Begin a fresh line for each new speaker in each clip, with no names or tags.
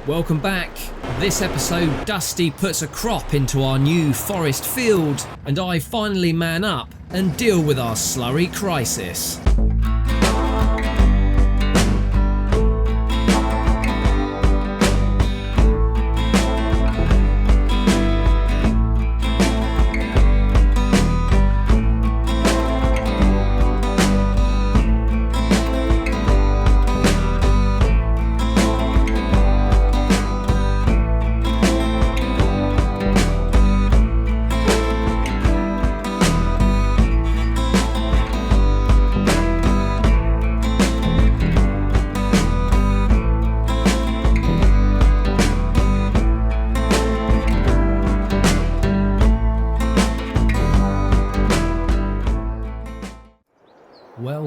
Welcome back. This episode, Dusty puts a crop into our new forest field, and I finally man up and deal with our slurry crisis.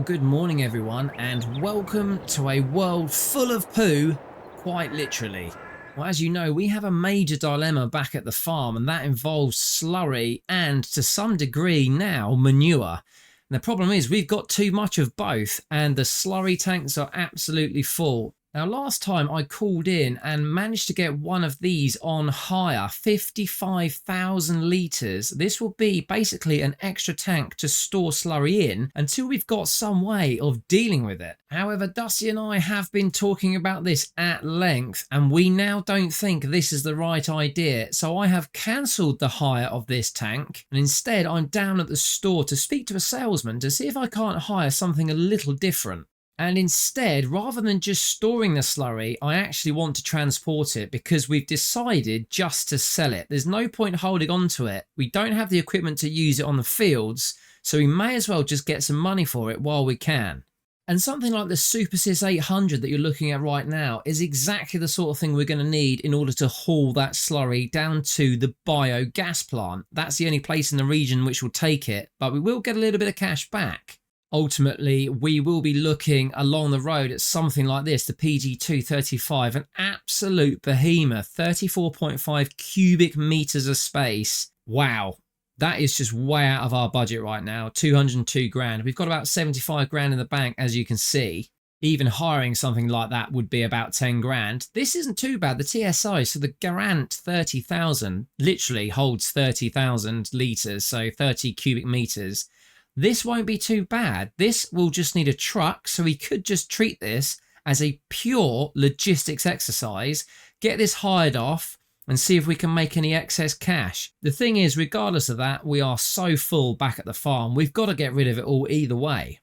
Good morning everyone, and welcome to a world full of poo, quite literally. Well, as you know, we have a major dilemma back at the farm, and that involves slurry and to some degree now manure. And the problem is we've got too much of both, and the slurry tanks are absolutely full. Now, last time I called in and managed to get one of these on hire, 55,000 litres. This will be basically an extra tank to store slurry in until we've got some way of dealing with it. However, Dusty and I have been talking about this at length, and we now don't think this is the right idea. So I have cancelled the hire of this tank, and instead I'm down at the store to speak to a salesman to see if I can't hire something a little different. And instead, rather than just storing the slurry, I actually want to transport it because we've decided just to sell it. There's no point holding on to it. We don't have the equipment to use it on the fields, so we may as well just get some money for it while we can. And something like the SuperSys 800 that you're looking at right now is exactly the sort of thing we're going to need in order to haul that slurry down to the biogas plant. That's the only place in the region which will take it, but we will get a little bit of cash back. Ultimately, we will be looking along the road at something like this, the PG235, an absolute behemoth, 34.5 cubic meters of space. Wow, that is just way out of our budget right now, 202 grand. We've got about 75 grand in the bank, as you can see. Even hiring something like that would be about 10 grand. This isn't too bad. The TSI, so the Garant 30,000, literally holds 30,000 litres, so 30 cubic meters. This won't be too bad. This will just need a truck, so we could just treat this as a pure logistics exercise, get this hired off and see if we can make any excess cash. The thing is, regardless of that, we are so full back at the farm, we've got to get rid of it all either way.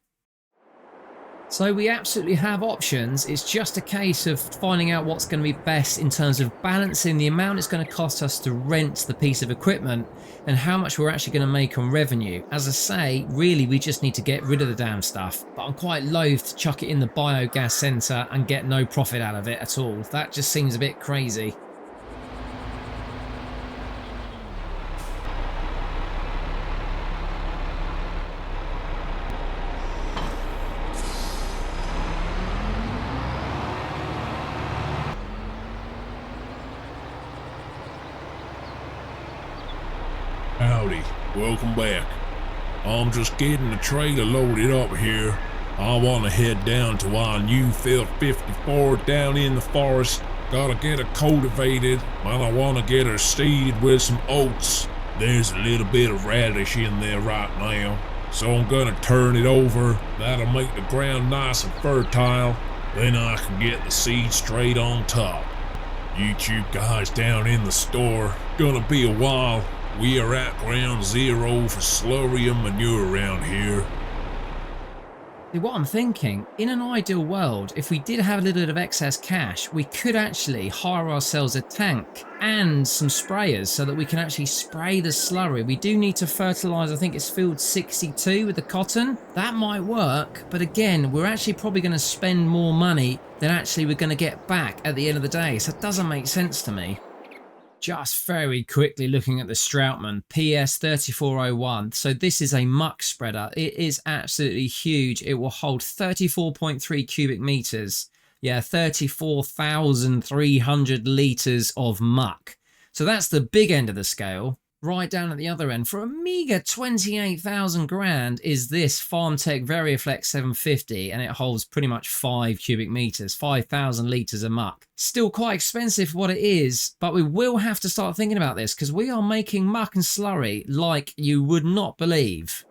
So we absolutely have options. It's just a case of finding out what's going to be best in terms of balancing the amount it's going to cost us to rent the piece of equipment and how much we're actually going to make on revenue. As I say, really we just need to get rid of the damn stuff, but I'm quite loath to chuck it in the biogas centre and get no profit out of it at all. That just seems a bit crazy.
Howdy, welcome back. I'm just getting the trailer loaded up here. I want to head down to our new field 54 down in the forest. Gotta get her cultivated, and I want to get her seeded with some oats. There's a little bit of radish in there right now, so I'm gonna turn it over. That'll make the ground nice and fertile. Then I can get the seed straight on top. You two guys down in the store, gonna be a while. We are at ground zero for slurry and manure around here.
What I'm thinking, in an ideal world, if we did have a little bit of excess cash, we could actually hire ourselves a tank and some sprayers so that we can actually spray the slurry. We do need to fertilise, I think it's field 62 with the cotton. That might work, but again, we're actually probably going to spend more money than actually we're going to get back at the end of the day, so it doesn't make sense to me. Just very quickly looking at the Strautmann PS3401. So this is a muck spreader. It is absolutely huge. It will hold 34.3 cubic meters. Yeah, 34,300 litres of muck. So that's the big end of the scale. right down at the other end for a meager 28,000 grand is this FarmTech VariFlex 750, and it holds pretty much 5 cubic meters, 5,000 liters of muck. Still quite expensive for what it is, but we will have to start thinking about this because we are making muck and slurry like you would not believe.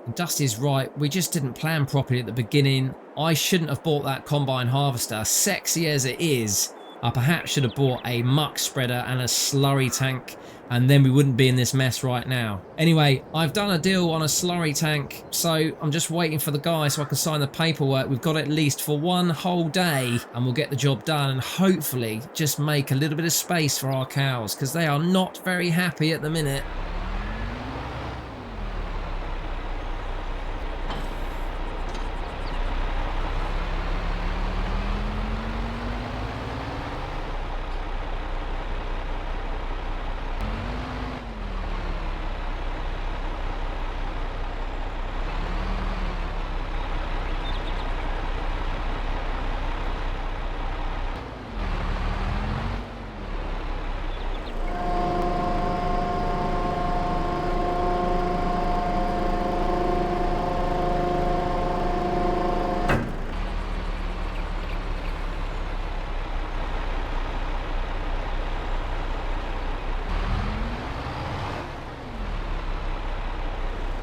And Dusty's right, we just didn't plan properly at the beginning. I shouldn't have bought that combine harvester, sexy as it is. I perhaps should have bought a muck spreader and a slurry tank, and then we wouldn't be in this mess right now. Anyway, I've done a deal on a slurry tank, so I'm just waiting for the guy so I can sign the paperwork. We've got it at least for one whole day, and we'll get the job done and hopefully just make a little bit of space for our cows, because they are not very happy at the minute.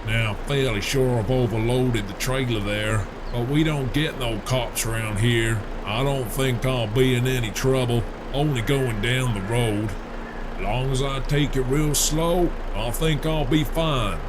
Now, I'm fairly sure I've overloaded the trailer there, but we don't get no cops around here. I don't think I'll be in any trouble, only going down the road. As long as I take it real slow, I think I'll be fine.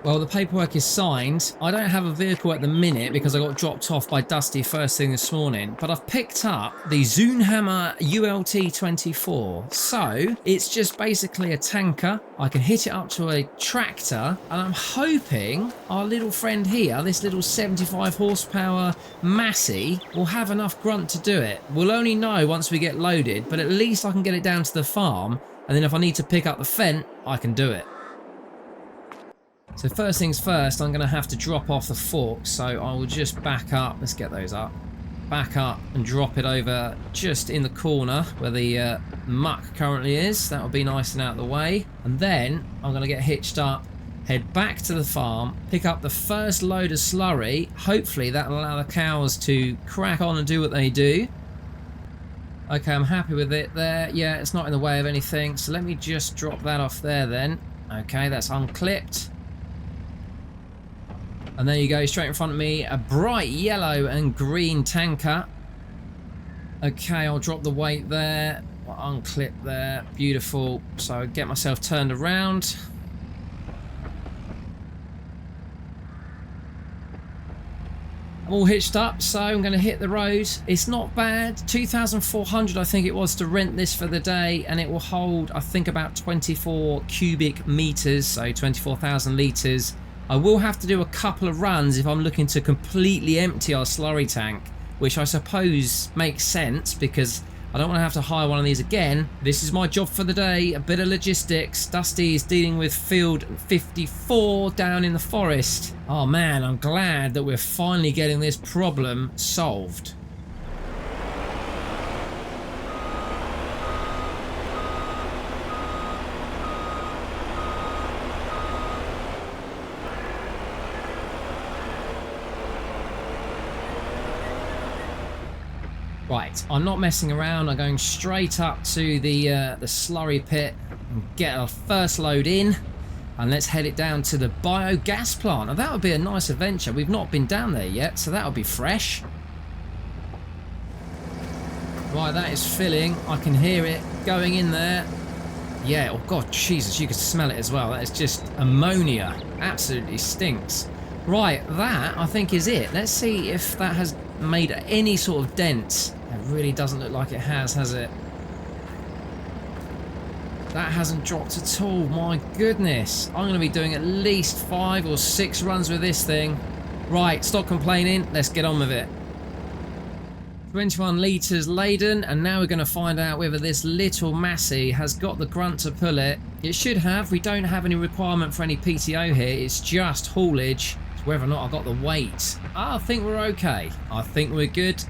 Well, the paperwork is signed. I don't have a vehicle at the minute because I got dropped off by Dusty first thing this morning, but I've picked up the Zoonhammer ULT24. So it's just basically a tanker. I can hit it up to a tractor, and I'm hoping our little friend here, this little 75 horsepower Massey, will have enough grunt to do it. We'll only know once we get loaded, but at least I can get it down to the farm, and then if I need to pick up the Fendt, I can do it. So first things first, I'm going to have to drop off the forks, so I will just back up. Let's get those up. Back up and drop it over just in the corner where the muck currently is. That will be nice and out of the way. And then I'm going to get hitched up, head back to the farm, pick up the first load of slurry. Hopefully that will allow the cows to crack on and do what they do. Okay, I'm happy with it there. Yeah, it's not in the way of anything. So let me just drop that off there then. Okay, that's unclipped. And there you go, straight in front of me, a bright yellow and green tanker. Okay, I'll drop the weight there, I'll unclip there, beautiful. So get myself turned around. I'm all hitched up, so I'm going to hit the road. It's not bad, 2,400 I think it was to rent this for the day, and it will hold, I think, about 24 cubic meters, so 24,000 litres. I will have to do a couple of runs if I'm looking to completely empty our slurry tank, which I suppose makes sense because I don't want to have to hire one of these again. This is my job for the day, a bit of logistics. Dusty is dealing with field 54 down in the forest. Oh man, I'm glad that we're finally getting this problem solved. Right, I'm not messing around. I'm going straight up to the slurry pit and get our first load in, and let's head it down to the biogas plant. Now that would be a nice adventure. We've not been down there yet, so that'll be fresh. Right, that is filling. I can hear it going in there. Yeah, oh god, Jesus, you can smell it as well. That is just ammonia. Absolutely stinks. Right, that I think is it. Let's see if that has made any sort of dent. It really doesn't look like it has it? That hasn't dropped at all. My goodness. I'm going to be doing at least 5 or 6 runs with this thing. Right, stop complaining. Let's get on with it. 21 litres laden, and now we're going to find out whether this little Massey has got the grunt to pull it. It should have. We don't have any requirement for any PTO here. It's just haulage. It's whether or not I got the weight. I think we're okay. I think we're good.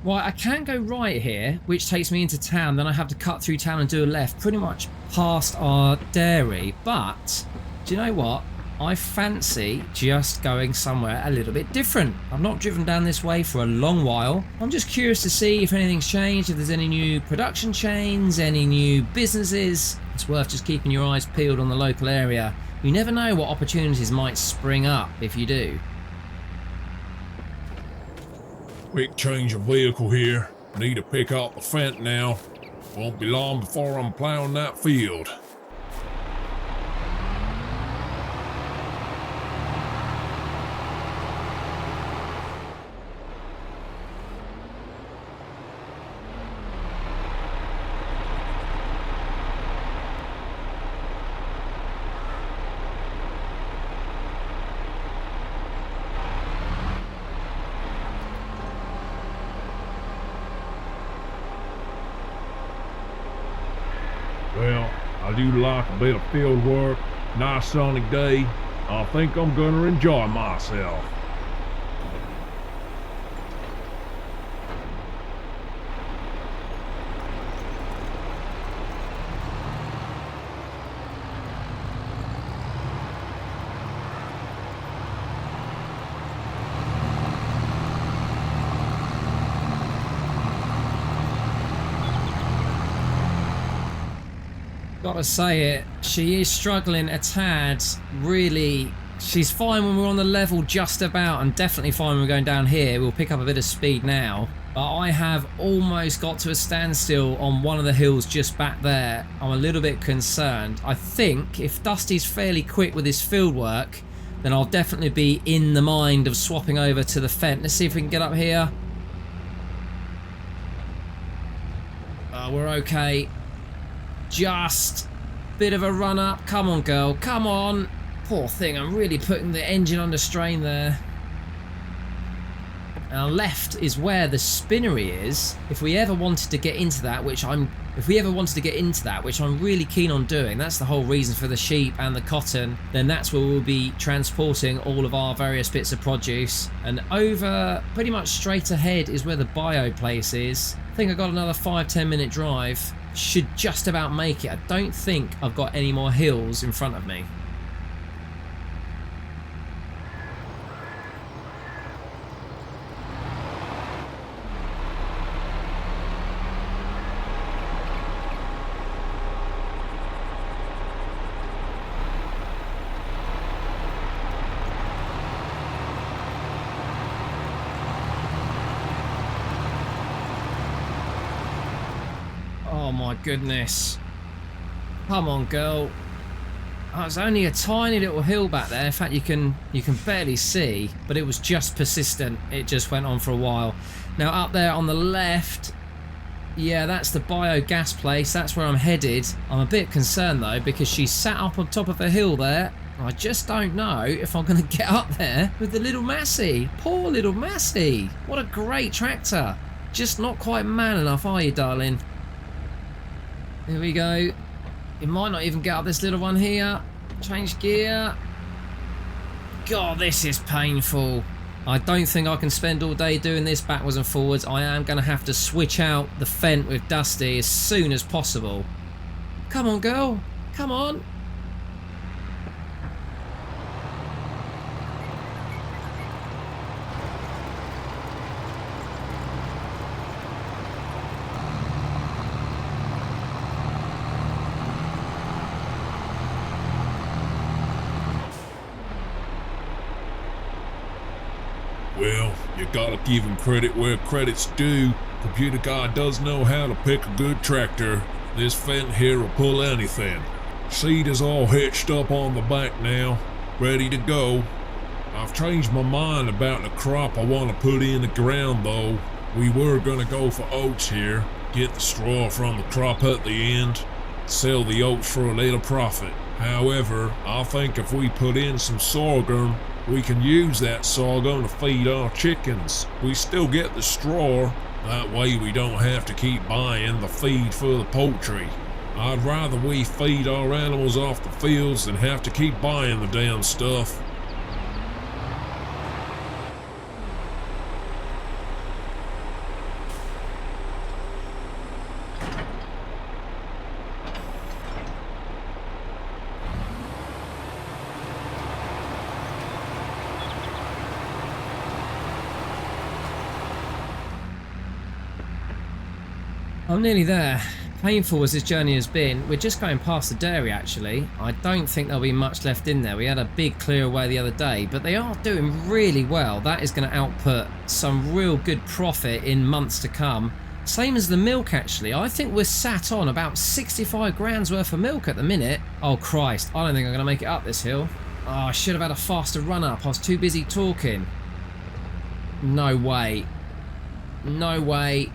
Right, I can go right here, which takes me into town. Then I have to cut through town and do a left, pretty much past our dairy. But, do you know what? I fancy just going somewhere a little bit different. I've not driven down this way for a long while. I'm just curious to see if anything's changed, if there's any new production chains, any new businesses. It's worth just keeping your eyes peeled on the local area. You never know what opportunities might spring up if you do.
Quick change of vehicle here. Need to pick out the Fent now. Won't be long before I'm plowing that field. Well, I do like a bit of field work. Nice sunny day. I think I'm gonna enjoy myself.
Gotta say it, she is struggling a tad. Really, she's fine when we're on the level just about, and definitely fine when we're going down here. We'll pick up a bit of speed now. But I have almost got to a standstill on one of the hills just back there. I'm a little bit concerned. I think if Dusty's fairly quick with his field work, then I'll definitely be in the mind of swapping over to the Fent. Let's see if we can get up here. We're okay. Just bit of a run up. Come on, girl. Come on. Poor thing. I'm really putting the engine under strain there. Our left is where the spinnery is. If we ever wanted to get into that, which I'm really keen on doing, that's the whole reason for the sheep and the cotton, then that's where we'll be transporting all of our various bits of produce. And over pretty much straight ahead is where the bio place is. I think I got another 5-10 minute drive. Should just about make it. I don't think I've got any more hills in front of me. Oh my goodness. Come on, girl. Oh, it's only a tiny little hill back there. In fact, you can barely see, but it was just persistent. It just went on for a while. Now up there on the left, yeah, that's the biogas place. That's where I'm headed. I'm a bit concerned though, because she's sat up on top of a hill there. I just don't know if I'm going to get up there with the little Massey. Poor little Massey. What a great tractor. Just not quite man enough, are you, darling? Here we go. It might not even get up this little one here. Change gear. God, this is painful. I don't think I can spend all day doing this backwards and forwards. I am going to have to switch out the Fent with Dusty as soon as possible. Come on, girl. Come on.
Well, you gotta give him credit where credit's due. Computer guy does know how to pick a good tractor. This Fent here will pull anything. Seat is all hitched up on the back now, ready to go. I've changed my mind about the crop I want to put in the ground though. We were gonna go for oats here, get the straw from the crop at the end, sell the oats for a little profit. However, I think if we put in some sorghum, we can use that sorghum to feed our chickens. We still get the straw, that way we don't have to keep buying the feed for the poultry. I'd rather we feed our animals off the fields than have to keep buying the damn stuff.
I'm nearly there. Painful as this journey has been, we're just going past the dairy actually. I don't think there'll be much left in there. We had a big clear away the other day, but they are doing really well. That is going to output some real good profit in months to come. Same as the milk actually. I think we're sat on about 65 grand's worth of milk at the minute. Oh Christ, I don't think I'm going to make it up this hill. Oh, I should have had a faster run up. I was too busy talking. No way. No way.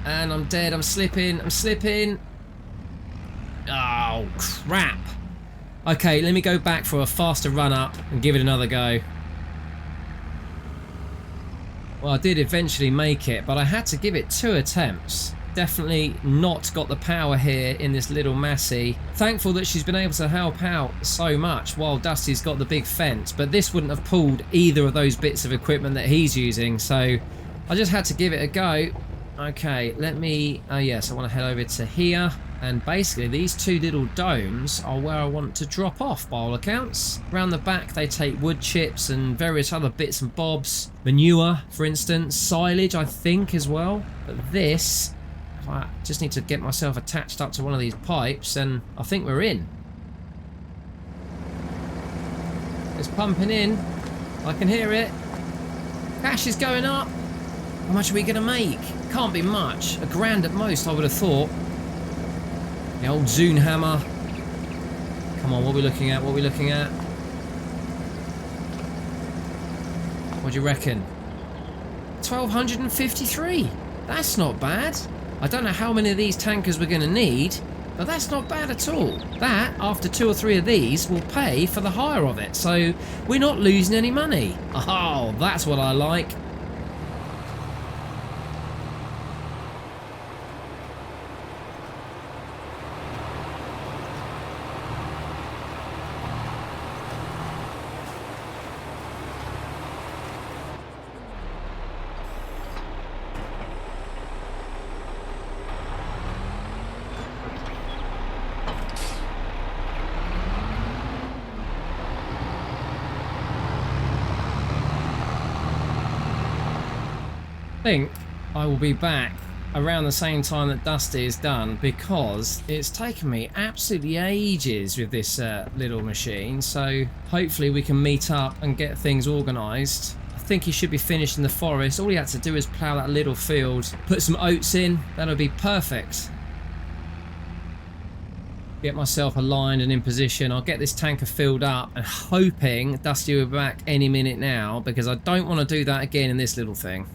And I'm dead, I'm slipping. Oh, crap. Okay, let me go back for a faster run up and give it another go. Well, I did eventually make it, but I had to give it 2 attempts. Definitely not got the power here in this little Massey. Thankful that she's been able to help out so much while Dusty's got the big fence, but this wouldn't have pulled either of those bits of equipment that he's using, so I just had to give it a go. Okay, let me, yes, I want to head over to here, and basically these 2 little domes are where I want to drop off by all accounts. Around the back they take wood chips and various other bits and bobs, manure for instance, silage I think as well, but this, I just need to get myself attached up to one of these pipes and I think we're in. It's pumping in, I can hear it, cash is going up. How much are we going to make? Can't be much. $1 grand at most, I would have thought. The old Zune hammer. Come on, what are we looking at? What are we looking at? What do you reckon? 1,253. That's not bad. I don't know how many of these tankers we're going to need, but that's not bad at all. That, after 2 or 3 of these, will pay for the hire of it. So we're not losing any money. Oh, that's what I like. I think I will be back around the same time that Dusty is done because it's taken me absolutely ages with this little machine, so hopefully we can meet up and get things organised. I think he should be finished in the forest. All he had to do is plough that little field, put some oats in, that'll be perfect. Get myself aligned and in position. I'll get this tanker filled up and hoping Dusty will be back any minute now because I don't want to do that again in this little thing.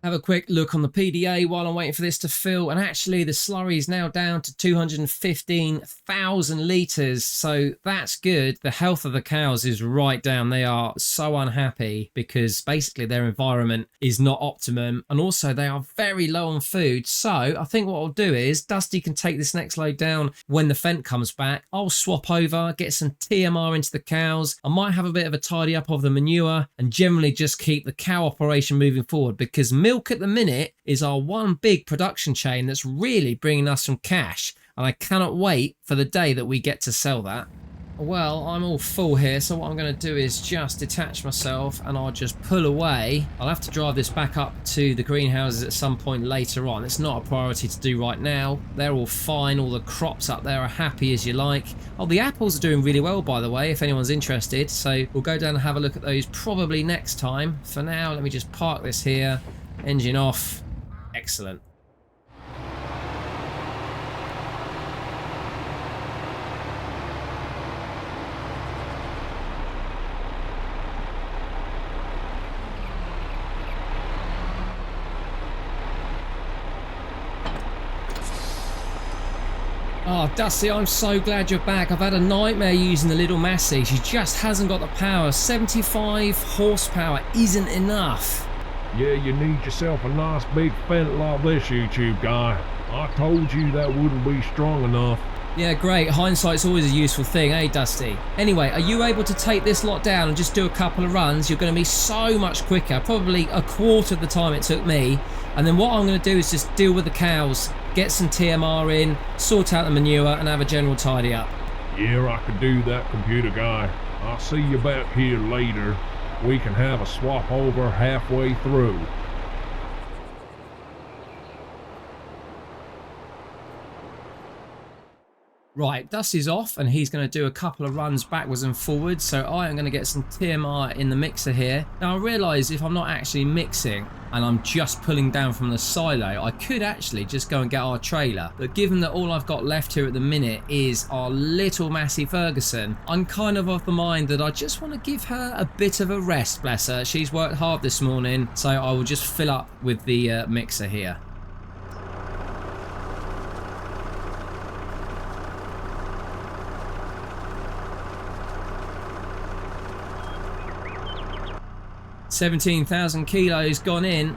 Have a quick look on the PDA while I'm waiting for this to fill, and actually the slurry is now down to 215,000 litres, so that's good. The health of the cows is right down. They are so unhappy because basically their environment is not optimum, and also they are very low on food. So I think what I'll do is Dusty can take this next load down when the Fent comes back. I'll swap over, get some TMR into the cows. I might have a bit of a tidy up of the manure and generally just keep the cow operation moving forward, because milk at the minute is our one big production chain that's really bringing us some cash, and I cannot wait for the day that we get to sell that. Well, I'm all full here, so what I'm going to do is just detach myself and I'll just pull away. I'll have to drive this back up to the greenhouses at some point later on. It's not a priority to do right now. They're all fine. All the crops up there are happy as you like. Oh, the apples are doing really well, by the way, if anyone's interested. So we'll go down and have a look at those probably next time. For now, let me just park this here. Engine off. Excellent. Oh, Dusty, I'm so glad you're back. I've had a nightmare using the little Massey. She just hasn't got the power. 75 horsepower isn't enough.
Yeah, you need yourself a nice big Fendt like this, YouTube guy. I told you that wouldn't be strong enough.
Yeah, great. Hindsight's always a useful thing, eh, Dusty? Anyway, are you able to take this lot down and just do a couple of runs? You're going to be so much quicker, probably a quarter of the time it took me. And then what I'm going to do is just deal with the cows, get some TMR in, sort out the manure, and have a general tidy up.
Yeah, I could do that, computer guy. I'll see you back here later. We can have a swap over halfway through.
Right, Dusty's off and he's going to do a couple of runs backwards and forwards, so I am going to get some TMR in the mixer here. Now I realise if I'm not actually mixing and I'm just pulling down from the silo, I could actually just go and get our trailer, but given that all I've got left here at the minute is our little Massey Ferguson, I'm kind of the mind that I just want to give her a bit of a rest, bless her. She's worked hard this morning, so I will just fill up with the mixer here. $17,000 kilos gone in.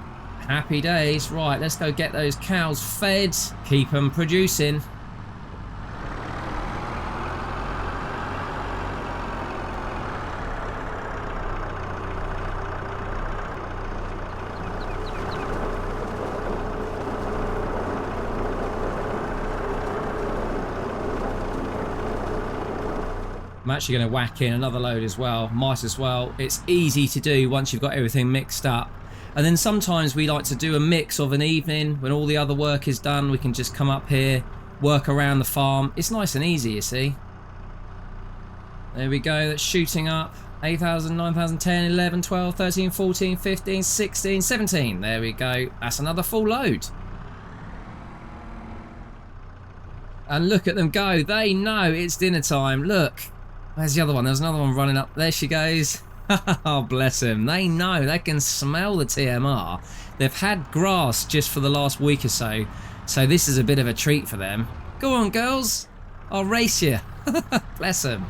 Happy days. Right, let's go get those cows fed. Keep them producing. I'm actually going to whack in another load as well. Might as well. It's easy to do once you've got everything mixed up. And then sometimes we like to do a mix of an evening when all the other work is done. We can just come up here, work around the farm. It's nice and easy, you see. There we go. That's shooting up. 8,000, 9,000, 10, 11, 12, 13, 14, 15, 16, 17. There we go. That's another full load. And look at them go. They know it's dinner time. Look. Where's the other one? There's another one running up. There she goes. Oh, bless them. They know. They can smell the TMR. They've had grass just for the last week or so. So this is a bit of a treat for them. Go on, girls. I'll race you. Bless them.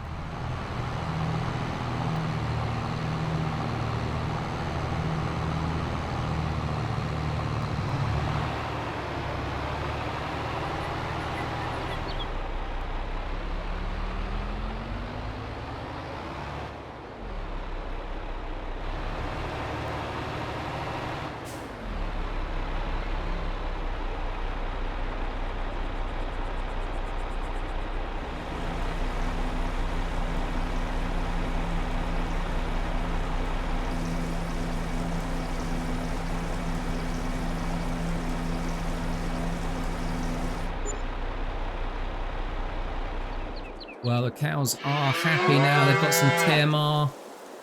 Well, the cows are happy now. They've got some TMR.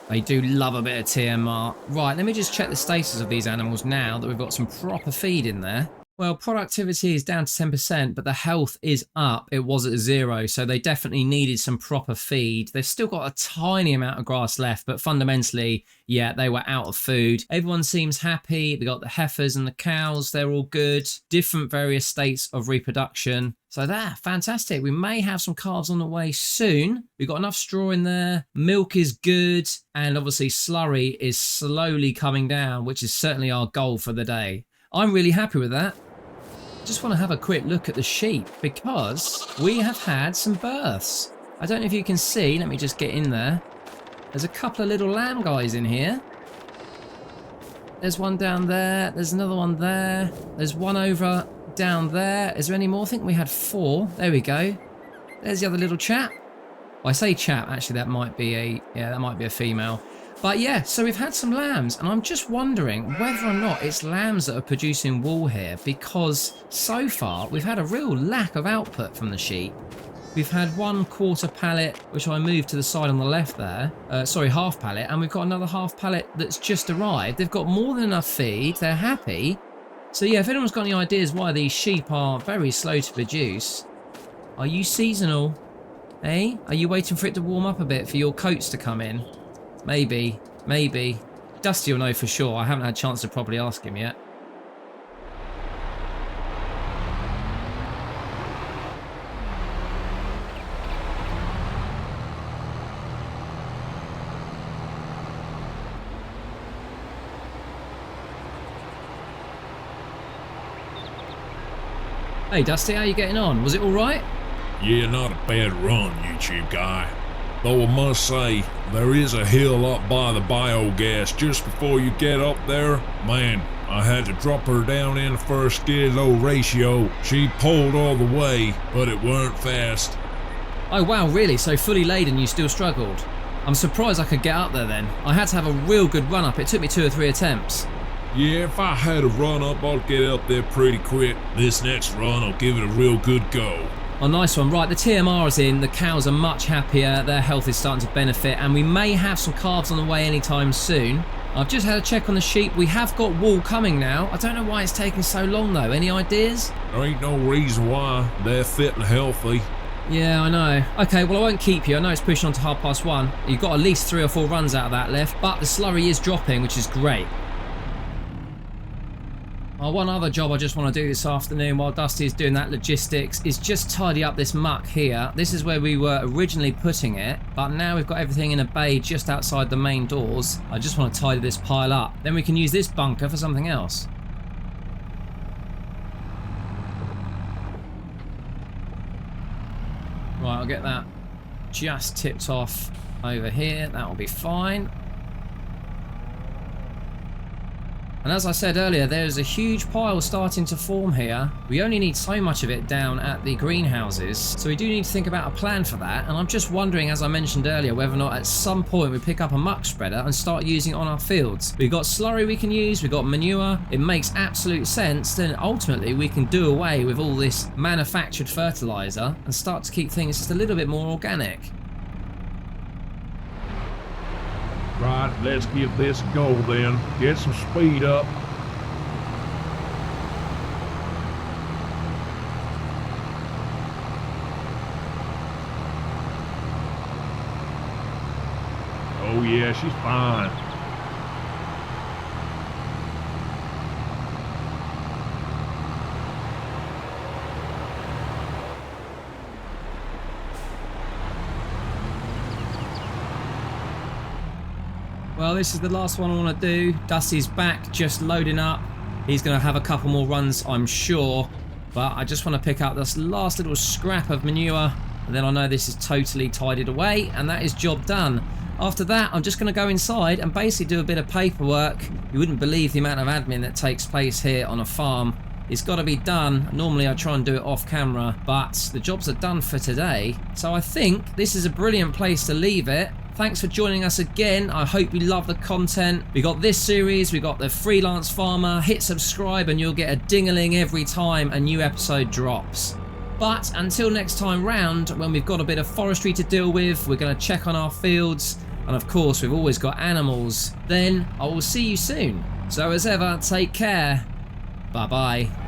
They do love a bit of TMR. Right, let me just check the status of these animals now that we've got some proper feed in there. Well, productivity is down to 10%, but the health is up. It was at 0, so they definitely needed some proper feed. They've still got a tiny amount of grass left, but fundamentally, yeah, they were out of food. Everyone seems happy. They got the heifers and the cows. They're all good. Different various states of reproduction. So that's fantastic. We may have some calves on the way soon. We've got enough straw in there. Milk is good. And obviously slurry is slowly coming down, which is certainly our goal for the day. I'm really happy with that. Just want to have a quick look at the sheep because we have had some births. I don't know if you can see. Let me just get in there. There's a couple of little lamb guys in here. There's one down there. There's another one there. There's one over down there. Is there any more? I think we had 4. There we go. There's the other little chap. Well, I say chap. Actually, that might be a female. But yeah, so we've had some lambs, and I'm just wondering whether or not it's lambs that are producing wool here, because so far we've had a real lack of output from the sheep. We've had 1/4 pallet, which I moved to the side on the left there. Sorry, half pallet, and we've got another half pallet that's just arrived. They've got more than enough feed. They're happy. So yeah, if anyone's got any ideas why these sheep are very slow to produce, are you seasonal? Eh? Are you waiting for it to warm up a bit for your coats to come in? Maybe, maybe. Dusty will know for sure. I haven't had a chance to properly ask him yet. Hey Dusty, how you getting on? Was it alright?
Yeah, not a bad run, YouTube guy. Though I must say, there is a hill up by the biogas just before you get up there. Man, I had to drop her down in the first gear low ratio. She pulled all the way, but it weren't fast.
Oh wow, really? So fully laden you still struggled? I'm surprised I could get up there then. I had to have a real good run up. It took me 2 or 3 attempts.
Yeah, if I had a run up, I'd get up there pretty quick. This next run, I'll give it a real good go.
Oh, nice one. Right, the TMR is in. The cows are much happier. Their health is starting to benefit, and we may have some calves on the way anytime soon. I've just had a check on the sheep. We have got wool coming now. I don't know why it's taking so long though. Any ideas?
There ain't no reason why. They're fit and healthy.
Yeah, I know. Okay, well I won't keep you. I know it's pushing on to 1:30. You've got at least 3 or 4 runs out of that left, but the slurry is dropping, which is great. One other job I just want to do this afternoon while Dusty is doing that logistics is just tidy up this muck here. This is where we were originally putting it, but now we've got everything in a bay just outside the main doors. I just want to tidy this pile up. Then we can use this bunker for something else. Right, I'll get that just tipped off over here. That will be fine. And as I said earlier, there's a huge pile starting to form here. We only need so much of it down at the greenhouses, so we do need to think about a plan for that. And I'm just wondering, as I mentioned earlier, whether or not at some point we pick up a muck spreader and start using it on our fields. We've got slurry we can use, we've got manure. It makes absolute sense. Then ultimately we can do away with all this manufactured fertilizer and start to keep things just a little bit more organic.
Right, let's give this a go then. Get some speed up. Oh yeah, she's fine.
Well, this is the last one I want to do. Dusty's back, just loading up. He's going to have a couple more runs, I'm sure. But I just want to pick up this last little scrap of manure. And then I know this is totally tidied away. And that is job done. After that, I'm just going to go inside and basically do a bit of paperwork. You wouldn't believe the amount of admin that takes place here on a farm. It's got to be done. Normally I try and do it off camera, but the jobs are done for today. So I think this is a brilliant place to leave it. Thanks for joining us again. I hope you love the content. We got this series, we got the freelance farmer. Hit subscribe and you'll get a ding-a-ling every time a new episode drops. But until next time round, when we've got a bit of forestry to deal with, we're going to check on our fields, and of course we've always got animals, then I will see you soon. So as ever, take care. Bye bye.